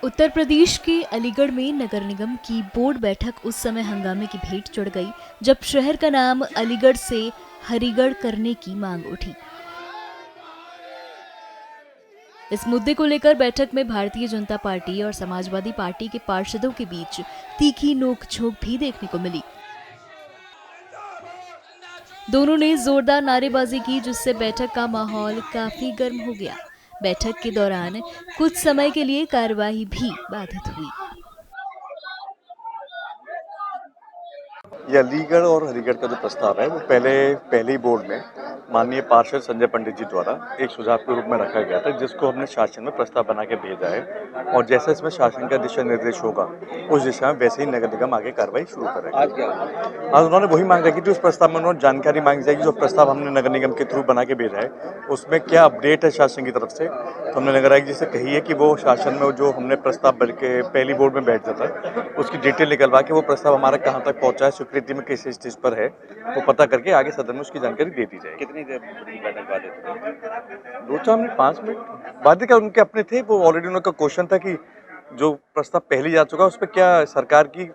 उत्तर प्रदेश के अलीगढ़ में नगर निगम की बोर्ड बैठक उस समय हंगामे की भेंट चढ़ गई जब शहर का नाम अलीगढ़ से हरिगढ़ करने की मांग उठी। इस मुद्दे को लेकर बैठक में भारतीय जनता पार्टी और समाजवादी पार्टी के पार्षदों के बीच तीखी नोकझोंक भी देखने को मिली। दोनों ने जोरदार नारेबाजी की जिससे बैठक का माहौल काफी गर्म हो गया। बैठक के दौरान कुछ समय के लिए कार्यवाही भी बाधित हुई। ये अलीगढ़ और हरिगढ़ का जो प्रस्ताव है वो पहले ही बोर्ड में माननीय पार्षद संजय पंडित जी द्वारा एक सुझाव के रूप में रखा गया था, जिसको हमने शासन में प्रस्ताव बना के भेजा है और जैसे इसमें शासन का दिशा निर्देश होगा उस दिशा में वैसे ही नगर निगम आगे कार्रवाई शुरू करेगा। आज क्या आज उन्होंने वही मांग रखी थी, उस प्रस्ताव में उन्होंने जानकारी मांगी जाएगी जो प्रस्ताव हमने नगर निगम के थ्रू बना के भेजा है उसमें क्या अपडेट है शासन की तरफ से। तो हमने नगर आयुक्त जी से कही है कि वो शासन में जो हमने प्रस्ताव बन के पहली बोर्ड में बैठ जाता है उसकी डिटेल निकलवा के वो प्रस्ताव हमारा कहाँ तक पहुंचा है, स्वीकृति में किस स्टेज पर है, वो पता करके आगे सदन में उसकी जानकारी दे दी जाएगी। कितनी देर बैठक बाधित? 2-4 मिनट 5 मिनट बाधित का उनके अपने थे, वो ऑलरेडी उनका क्वेश्चन था कि जो प्रस्ताव पहले जा चुका है उस पर क्या सरकार की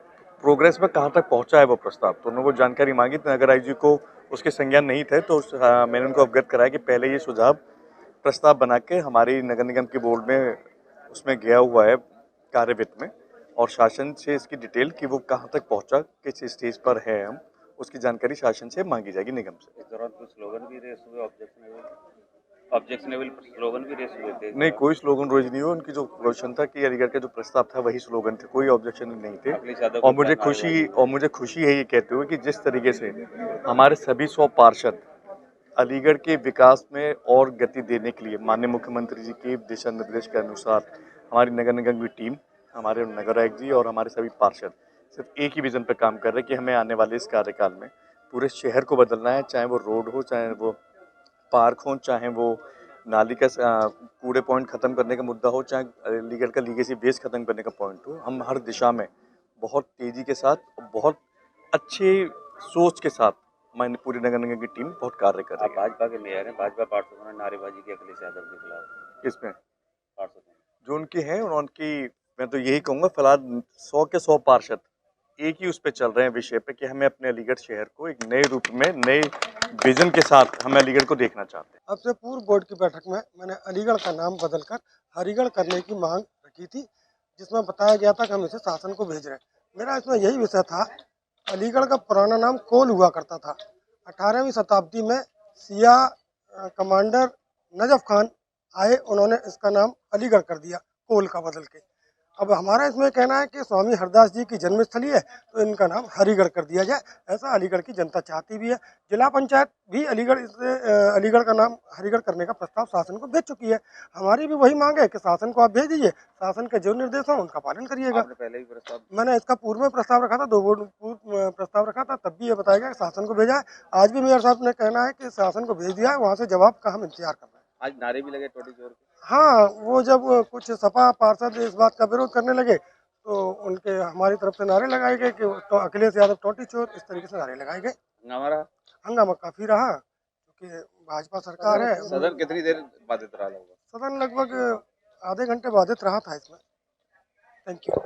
प्रोग्रेस में कहाँ तक पहुंचा है वो प्रस्ताव, तो उन्होंने वो जानकारी मांगी। तो नगर आयुक्त जी को उसके संज्ञान नहीं थे तो मैंने उनको अवगत कराया कि पहले ये सुझाव प्रस्ताव बना के हमारी नगर निगम के बोर्ड में उसमें गया हुआ है कार्यवित्त में और शासन से इसकी डिटेल कि वो कहाँ तक पहुंचा, किस स्टेज पर है हम, उसकी जानकारी शासन से मांगी जाएगी निगम से। इस दौरान कुछ स्लोगन भी रेस हुए, ऑब्जेक्शनेबल स्लोगन भी रेस हुए थे? नहीं, कोई स्लोगन रेज नहीं हुआ। उनकी जो क्वेश्चन था कि अलीगढ़ का जो प्रस्ताव था वही स्लोगन थे, कोई ऑब्जेक्शन नहीं थे। और मुझे खुशी है ये कहते हुए कि जिस तरीके से हमारे सभी 100 पार्षद अलीगढ़ के विकास में और गति देने के लिए माननीय मुख्यमंत्री जी के दिशा निर्देश के अनुसार हमारी नगर निगम की टीम, हमारे नगर आयुक्त जी और हमारे सभी पार्षद सिर्फ एक ही विजन पर काम कर रहे हैं कि हमें आने वाले इस कार्यकाल में पूरे शहर को बदलना है, चाहे वो रोड हो, चाहे वो पार्क हो, चाहे वो नाली का कूड़े पॉइंट खत्म करने का मुद्दा हो, चाहे अलीगढ़ का लीगेसी वेस्ट खत्म करने का पॉइंट हो। हम हर दिशा में बहुत तेजी के साथ और बहुत अच्छे सोच के साथ हमारी पूरी नगर निगम की टीम बहुत कार्य कर रही है। भाजपा के मेयर हैं, भाजपा पार्षदों ने नारेबाजी की अखिलेश यादव के खिलाफ। किसमें? पार्षदों जो उनकी है उनकी, मैं तो यही कहूँगा फिलहाल 100 के 100 पार्षद एक ही उस पे चल रहे हैं विषय पे कि हमें अपने अलीगढ़ शहर को एक नए रूप में, नए विजन के साथ हमें अलीगढ़ को देखना चाहते हैं। अब से पूर्व बोर्ड की बैठक में मैंने अलीगढ़ का नाम बदलकर हरिगढ़ करने की मांग रखी थी, जिसमें बताया गया था कि हम इसे शासन को भेज रहे हैं। मेरा इसमें यही विषय था, अलीगढ़ का पुराना नाम कोल हुआ करता था। 18वीं शताब्दी में सिया कमांडर नजफ खान आए, उन्होंने इसका नाम अलीगढ़ कर दिया कोल का बदल के। अब हमारा इसमें कहना है कि स्वामी हरदास जी की जन्मस्थली है तो इनका नाम हरिगढ़ कर दिया जाए, ऐसा अलीगढ़ की जनता चाहती भी है। जिला पंचायत भी अलीगढ़ का नाम हरिगढ़ करने का प्रस्ताव शासन को भेज चुकी है। हमारी भी वही मांग है कि शासन को आप भेज दीजिए, शासन के जो निर्देश हो उनका पालन करिएगा। आपने पहले ही प्रस्ताव? मैंने इसका पूर्व में प्रस्ताव रखा था, 2 बोर्ड प्रस्ताव रखा था, तब भी ये बताया गया कि शासन को भेजा है। आज भी मेयर साहब ने कहना है कि शासन को भेज दिया है, वहाँ से जवाब का हम इंतजार कर रहे हैं। आज नारे भी लगे टोटी जोर के? हाँ, वो जब कुछ सपा पार्षद इस बात का विरोध करने लगे तो उनके हमारी तरफ से नारे लगाए गए कि तो अखिलेश यादव टोटी चोर, इस तरीके से नारे लगाए गए। हमारा हंगामा काफी रहा क्योंकि भाजपा सरकार है। सदन कितनी देर बाधित रहा होगा? सदन लगभग आधे घंटे बाधित रहा था इसमें। Thank you.